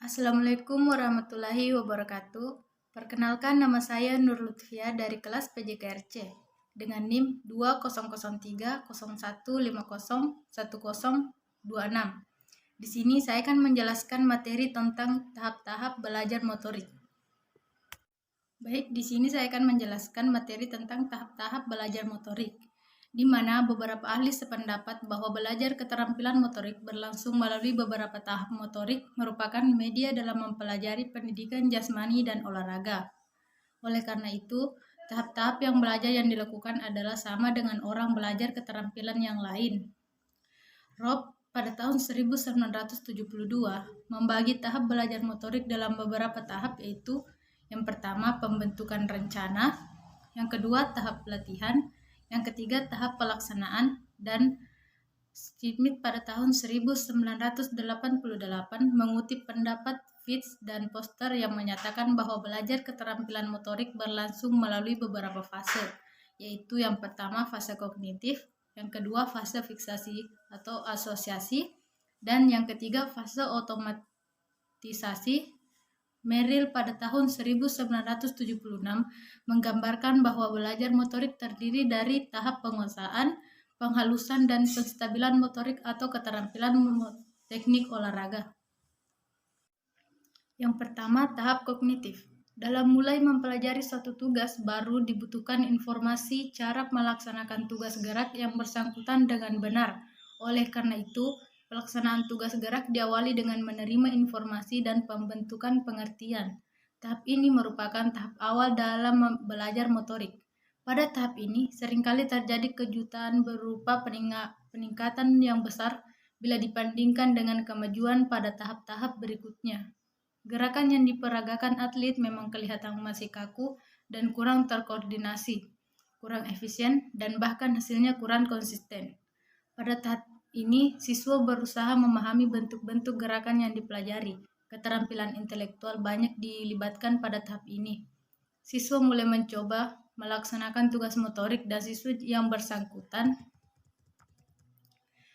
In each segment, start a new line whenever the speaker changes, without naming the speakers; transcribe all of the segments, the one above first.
Assalamualaikum warahmatullahi wabarakatuh. Perkenalkan, nama saya Nur Lutfia dari kelas PJKRC dengan NIM 200301501026. Di sini saya akan menjelaskan materi tentang tahap-tahap belajar motorik. Baik, di sini saya akan menjelaskan materi tentang tahap-tahap belajar motorik, di mana beberapa ahli sependapat bahwa belajar keterampilan motorik berlangsung melalui beberapa tahap motorik merupakan media dalam mempelajari pendidikan jasmani dan olahraga. Oleh karena itu, tahap-tahap yang belajar yang dilakukan adalah sama dengan orang belajar keterampilan yang lain. Rob pada tahun 1972 membagi tahap belajar motorik dalam beberapa tahap, yaitu yang pertama pembentukan rencana, yang kedua tahap latihan, yang ketiga tahap pelaksanaan, dan Smith pada tahun 1988 mengutip pendapat Fitz dan Foster yang menyatakan bahwa belajar keterampilan motorik berlangsung melalui beberapa fase, yaitu yang pertama fase kognitif, yang kedua fase fiksasi atau asosiasi, dan yang ketiga fase otomatisasi. Merrill pada tahun 1976 menggambarkan bahwa belajar motorik terdiri dari tahap penguasaan, penghalusan, dan penstabilan motorik atau keterampilan teknik olahraga. Yang pertama, tahap kognitif. Dalam mulai mempelajari suatu tugas, baru dibutuhkan informasi cara melaksanakan tugas gerak yang bersangkutan dengan benar. Oleh karena itu, pelaksanaan tugas gerak diawali dengan menerima informasi dan pembentukan pengertian. Tahap ini merupakan tahap awal dalam belajar motorik. Pada tahap ini, seringkali terjadi kejutan berupa peningkatan yang besar bila dibandingkan dengan kemajuan pada tahap-tahap berikutnya. Gerakan yang diperagakan atlet memang kelihatan masih kaku dan kurang terkoordinasi, kurang efisien, dan bahkan hasilnya kurang konsisten. Pada tahap ini, siswa berusaha memahami bentuk-bentuk gerakan yang dipelajari. Keterampilan intelektual banyak dilibatkan pada tahap ini. Siswa mulai mencoba melaksanakan tugas motorik dan siswa yang bersangkutan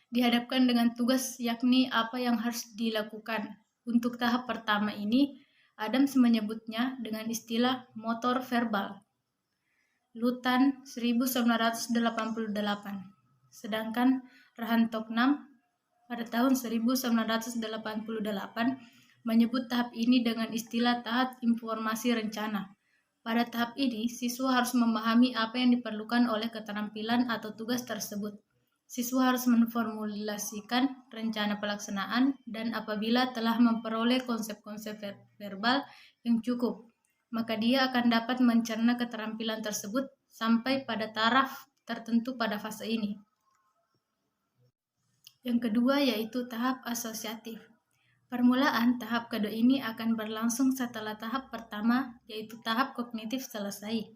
dihadapkan dengan tugas, yakni apa yang harus dilakukan. Untuk tahap pertama ini, Adams menyebutnya dengan istilah motor verbal. Lutan 1988. Sedangkan Rahantoknam pada tahun 1988 menyebut tahap ini dengan istilah tahap informasi rencana. Pada tahap ini, siswa harus memahami apa yang diperlukan oleh keterampilan atau tugas tersebut. Siswa harus memformulasikan rencana pelaksanaan, dan apabila telah memperoleh konsep-konsep verbal yang cukup, maka dia akan dapat mencerna keterampilan tersebut sampai pada taraf tertentu pada fase ini. Yang kedua yaitu tahap asosiatif. Permulaan tahap kedua ini akan berlangsung setelah tahap pertama, yaitu tahap kognitif selesai.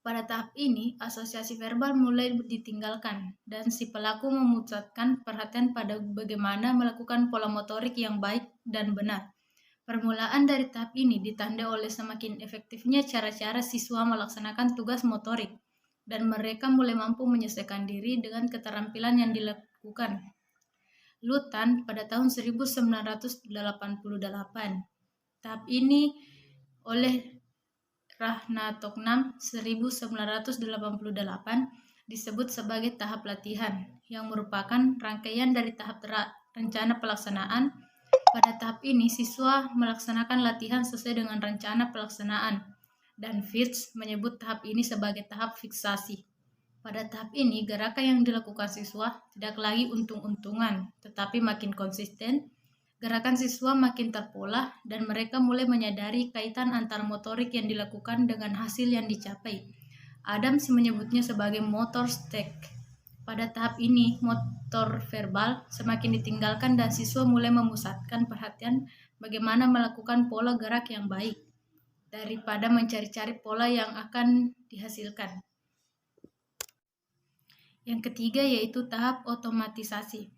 Pada tahap ini, asosiasi verbal mulai ditinggalkan dan si pelaku memusatkan perhatian pada bagaimana melakukan pola motorik yang baik dan benar. Permulaan dari tahap ini ditandai oleh semakin efektifnya cara-cara siswa melaksanakan tugas motorik, dan mereka mulai mampu menyesuaikan diri dengan keterampilan yang dilakukan. Lutan pada tahun 1988. Tahap ini oleh Rahnatoknam 1988 disebut sebagai tahap latihan, yang merupakan rangkaian dari tahap rencana pelaksanaan. Pada tahap ini, siswa melaksanakan latihan sesuai dengan rencana pelaksanaan, dan Fitz menyebut tahap ini sebagai tahap fiksasi. Pada tahap ini, gerakan yang dilakukan siswa tidak lagi untung-untungan, tetapi makin konsisten. Gerakan siswa makin terpola, dan mereka mulai menyadari kaitan antara motorik yang dilakukan dengan hasil yang dicapai. Adams menyebutnya sebagai motor stack. Pada tahap ini, motor verbal semakin ditinggalkan dan siswa mulai memusatkan perhatian bagaimana melakukan pola gerak yang baik, daripada mencari-cari pola yang akan dihasilkan. Yang ketiga yaitu tahap otomatisasi.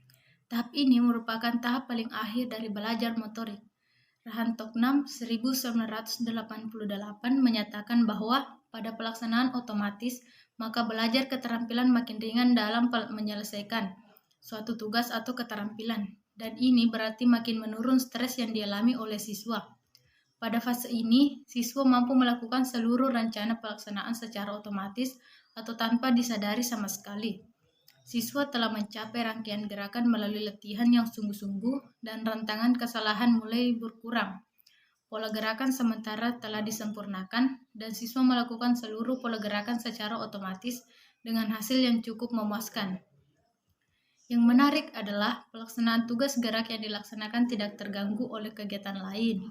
Tahap ini merupakan tahap paling akhir dari belajar motorik. Rahantoknam 1988 menyatakan bahwa pada pelaksanaan otomatis, maka belajar keterampilan makin ringan dalam menyelesaikan suatu tugas atau keterampilan. dan ini berarti makin menurun stres yang dialami oleh siswa. Pada fase ini, siswa mampu melakukan seluruh rencana pelaksanaan secara otomatis atau tanpa disadari sama sekali. Siswa telah mencapai rangkaian gerakan melalui latihan yang sungguh-sungguh dan rantangan kesalahan mulai berkurang. Pola gerakan sementara telah disempurnakan dan siswa melakukan seluruh pola gerakan secara otomatis dengan hasil yang cukup memuaskan. Yang menarik adalah pelaksanaan tugas gerak yang dilaksanakan tidak terganggu oleh kegiatan lain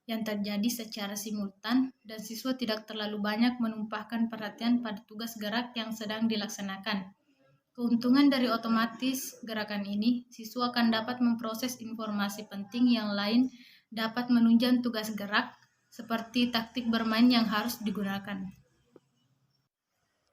yang terjadi secara simultan dan siswa tidak terlalu banyak menumpahkan perhatian pada tugas gerak yang sedang dilaksanakan. Keuntungan dari otomatis gerakan ini, siswa akan dapat memproses informasi penting yang lain dapat menunjang tugas gerak seperti taktik bermain yang harus digunakan.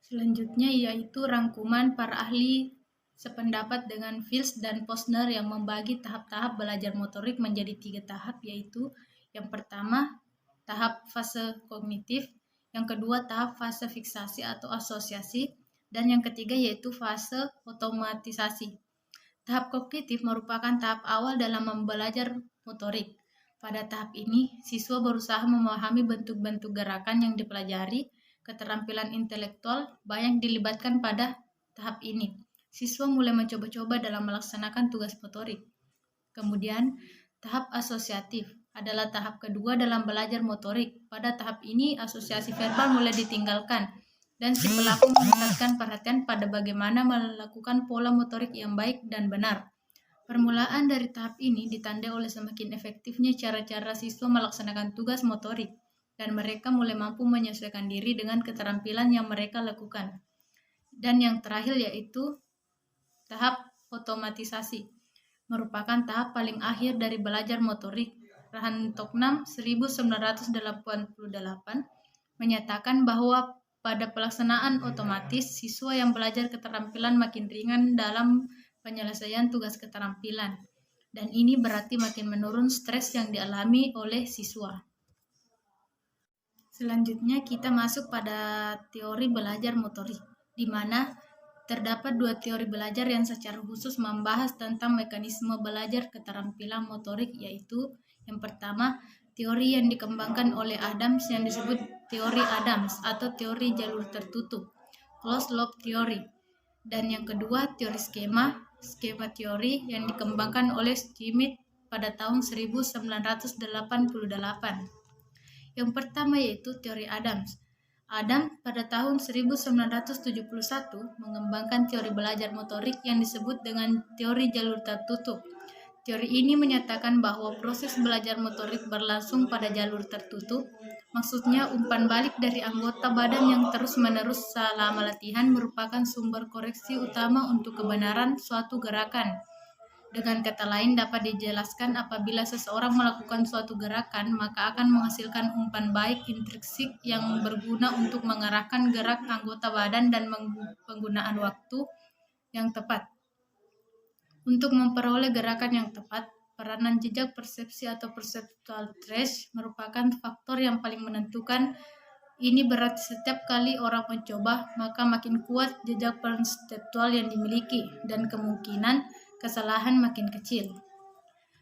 Selanjutnya yaitu rangkuman para ahli sependapat dengan Fields dan Posner yang membagi tahap-tahap belajar motorik menjadi 3 tahap, yaitu yang pertama, tahap fase kognitif, yang kedua, tahap fase fiksasi atau asosiasi, dan yang ketiga yaitu fase otomatisasi. Tahap kognitif merupakan tahap awal dalam belajar motorik. Pada tahap ini, siswa berusaha memahami bentuk-bentuk gerakan yang dipelajari. Keterampilan intelektual banyak dilibatkan pada tahap ini. Siswa mulai mencoba-coba dalam melaksanakan tugas motorik. Kemudian, tahap asosiatif adalah tahap kedua dalam belajar motorik. Pada tahap ini, asosiasi verbal mulai ditinggalkan dan si pelaku memusatkan perhatian pada bagaimana melakukan pola motorik yang baik dan benar. Permulaan dari tahap ini ditandai oleh semakin efektifnya cara-cara siswa melaksanakan tugas motorik, dan mereka mulai mampu menyesuaikan diri dengan keterampilan yang mereka lakukan. Dan yang terakhir yaitu tahap otomatisasi, merupakan tahap paling akhir dari belajar motorik. Rahan Toknam 1988 menyatakan bahwa pada pelaksanaan otomatis, siswa yang belajar keterampilan makin ringan dalam penyelesaian tugas keterampilan, dan ini berarti makin menurun stres yang dialami oleh siswa. Selanjutnya kita masuk pada teori belajar motorik, di mana terdapat 2 teori belajar yang secara khusus membahas tentang mekanisme belajar keterampilan motorik, yaitu yang pertama, teori yang dikembangkan oleh Adams yang disebut teori Adams atau teori jalur tertutup, closed loop theory. Dan yang kedua, teori skema teori yang dikembangkan oleh Schmidt pada tahun 1988. Yang pertama yaitu teori Adams. Adam pada tahun 1971 mengembangkan teori belajar motorik yang disebut dengan teori jalur tertutup. Teori ini menyatakan bahwa proses belajar motorik berlangsung pada jalur tertutup. Maksudnya, umpan balik dari anggota badan yang terus-menerus selama latihan merupakan sumber koreksi utama untuk kebenaran suatu gerakan. Dengan kata lain, dapat dijelaskan apabila seseorang melakukan suatu gerakan, maka akan menghasilkan umpan balik intrinsik yang berguna untuk mengarahkan gerak anggota badan dan penggunaan waktu yang tepat. Untuk memperoleh gerakan yang tepat, peranan jejak persepsi atau perceptual trace merupakan faktor yang paling menentukan. Ini berarti setiap kali orang mencoba, maka makin kuat jejak perseptual yang dimiliki, dan kemungkinan kesalahan makin kecil.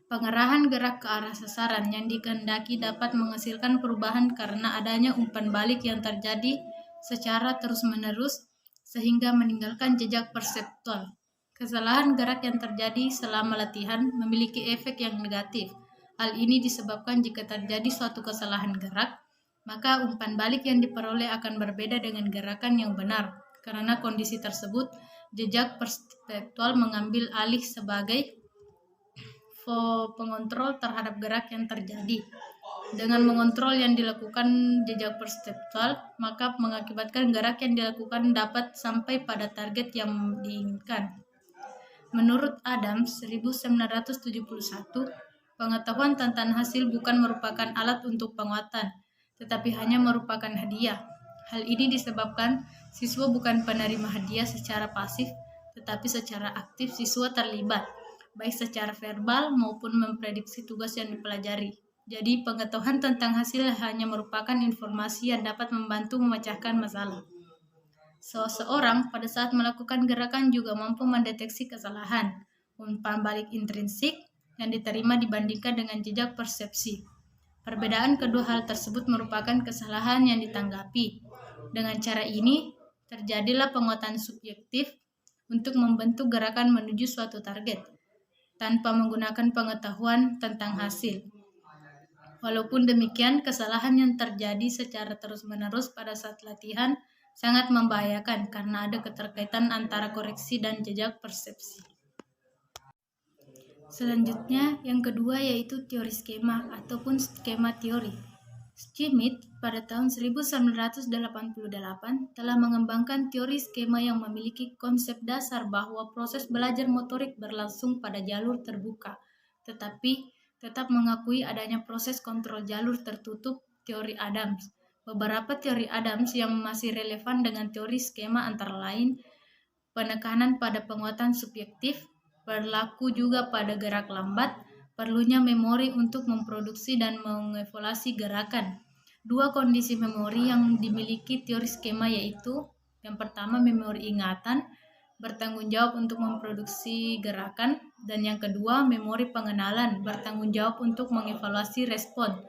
Pengarahan gerak ke arah sasaran yang dikehendaki dapat menghasilkan perubahan karena adanya umpan balik yang terjadi secara terus-menerus sehingga meninggalkan jejak perseptual. Kesalahan gerak yang terjadi selama latihan memiliki efek yang negatif. Hal ini disebabkan jika terjadi suatu kesalahan gerak, maka umpan balik yang diperoleh akan berbeda dengan gerakan yang benar. Karena kondisi tersebut, jejak perseptual mengambil alih sebagai pengontrol terhadap gerak yang terjadi. Dengan mengontrol yang dilakukan jejak perseptual, maka mengakibatkan gerak yang dilakukan dapat sampai pada target yang diinginkan. Menurut Adams 1971, pengetahuan tentang hasil bukan merupakan alat untuk penguatan, tetapi hanya merupakan hadiah. Hal ini disebabkan siswa bukan penerima hadiah secara pasif, tetapi secara aktif siswa terlibat, baik secara verbal maupun memprediksi tugas yang dipelajari. Jadi, pengetahuan tentang hasil hanya merupakan informasi yang dapat membantu memecahkan masalah. Seseorang pada saat melakukan gerakan juga mampu mendeteksi kesalahan. umpan balik intrinsik yang diterima dibandingkan dengan jejak persepsi. Perbedaan kedua hal tersebut merupakan kesalahan yang ditanggapi. Dengan cara ini, terjadilah penguatan subjektif untuk membentuk gerakan menuju suatu target, tanpa menggunakan pengetahuan tentang hasil. Walaupun demikian, kesalahan yang terjadi secara terus-menerus pada saat latihan sangat membahayakan karena ada keterkaitan antara koreksi dan jejak persepsi. Selanjutnya, yang kedua yaitu teori skema ataupun skema teori. Schmidt pada tahun 1988 telah mengembangkan teori skema yang memiliki konsep dasar bahwa proses belajar motorik berlangsung pada jalur terbuka, tetapi tetap mengakui adanya proses kontrol jalur tertutup teori Adams. Beberapa teori Adams yang masih relevan dengan teori skema antara lain penekanan pada penguatan subjektif, berlaku juga pada gerak lambat, perlunya memori untuk memproduksi dan mengevaluasi gerakan. Dua kondisi memori yang dimiliki teori skema yaitu yang pertama memori ingatan, bertanggung jawab untuk memproduksi gerakan, dan yang kedua memori pengenalan, bertanggung jawab untuk mengevaluasi respon.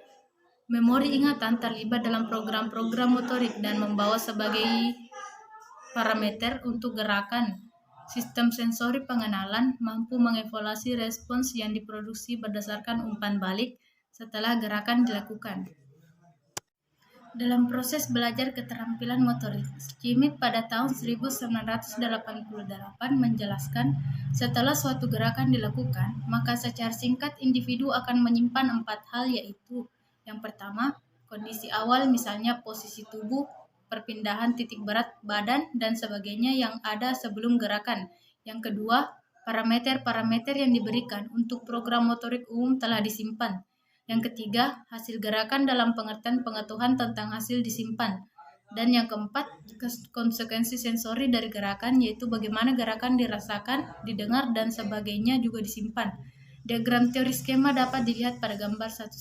Memori ingatan terlibat dalam program-program motorik dan membawa sebagai parameter untuk gerakan. Sistem sensori pengenalan mampu mengevaluasi respons yang diproduksi berdasarkan umpan balik setelah gerakan dilakukan. Dalam proses belajar keterampilan motorik, Schmidt pada tahun 1988 menjelaskan, setelah suatu gerakan dilakukan, maka secara singkat individu akan menyimpan 4 hal yaitu, yang pertama, kondisi awal misalnya posisi tubuh, perpindahan titik berat badan, dan sebagainya yang ada sebelum gerakan. Yang kedua, parameter-parameter yang diberikan untuk program motorik umum telah disimpan. Yang ketiga, hasil gerakan dalam pengertian pengetahuan tentang hasil disimpan. Dan yang keempat, konsekuensi sensori dari gerakan, yaitu bagaimana gerakan dirasakan, didengar, dan sebagainya juga disimpan. Diagram teori skema dapat dilihat pada gambar 1.1.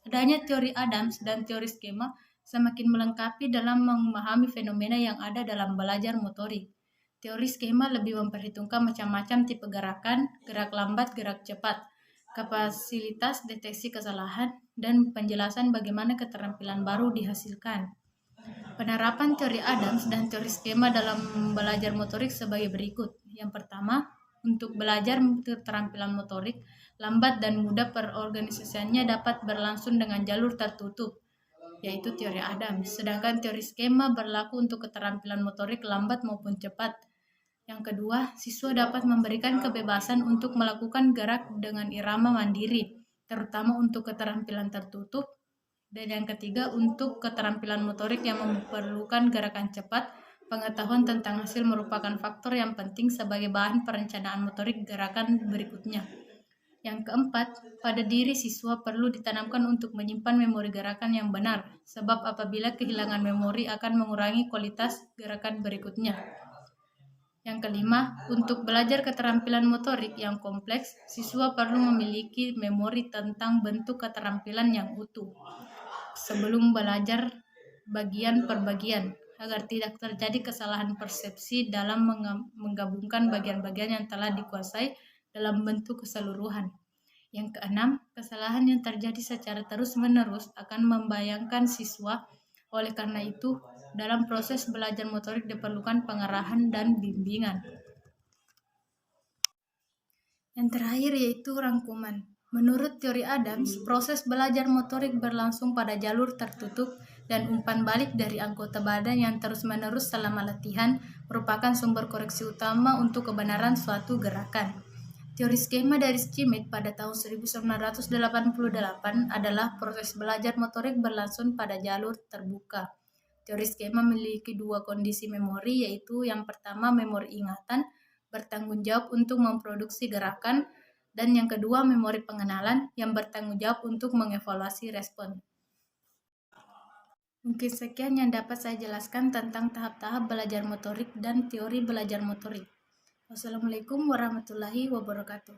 Adanya teori Adams dan teori skema semakin melengkapi dalam memahami fenomena yang ada dalam belajar motorik. Teori skema lebih memperhitungkan macam-macam tipe gerakan, gerak lambat, gerak cepat, kapasitas deteksi kesalahan, dan penjelasan bagaimana keterampilan baru dihasilkan. Penerapan teori Adams dan teori skema dalam belajar motorik sebagai berikut. Yang pertama, untuk belajar keterampilan motorik, lambat dan mudah perorganisasiannya dapat berlangsung dengan jalur tertutup, yaitu teori Adams. Sedangkan teori skema berlaku untuk keterampilan motorik lambat maupun cepat. Yang kedua, siswa dapat memberikan kebebasan untuk melakukan gerak dengan irama mandiri, terutama untuk keterampilan tertutup. Dan yang ketiga, untuk keterampilan motorik yang memerlukan gerakan cepat, pengetahuan tentang hasil merupakan faktor yang penting sebagai bahan perencanaan motorik gerakan berikutnya. Yang keempat, pada diri siswa perlu ditanamkan untuk menyimpan memori gerakan yang benar, sebab apabila kehilangan memori akan mengurangi kualitas gerakan berikutnya. Yang kelima, untuk belajar keterampilan motorik yang kompleks, siswa perlu memiliki memori tentang bentuk keterampilan yang utuh sebelum belajar bagian per bagian, agar tidak terjadi kesalahan persepsi dalam menggabungkan bagian-bagian yang telah dikuasai dalam bentuk keseluruhan. Yang keenam, kesalahan yang terjadi secara terus-menerus akan membayangkan siswa. Oleh karena itu, dalam proses belajar motorik diperlukan pengarahan dan bimbingan. Yang terakhir yaitu rangkuman. Menurut teori Adams, proses belajar motorik berlangsung pada jalur tertutup dan umpan balik dari anggota badan yang terus-menerus selama latihan merupakan sumber koreksi utama untuk kebenaran suatu gerakan. Teori skema dari Schmidt pada tahun 1988 adalah proses belajar motorik berlangsung pada jalur terbuka. Teori skema memiliki dua kondisi memori, yaitu yang pertama memori ingatan, bertanggung jawab untuk memproduksi gerakan, dan yang kedua memori pengenalan yang bertanggung jawab untuk mengevaluasi respon. Mungkin sekian yang dapat saya jelaskan tentang tahap-tahap belajar motorik dan teori belajar motorik. Wassalamualaikum warahmatullahi wabarakatuh.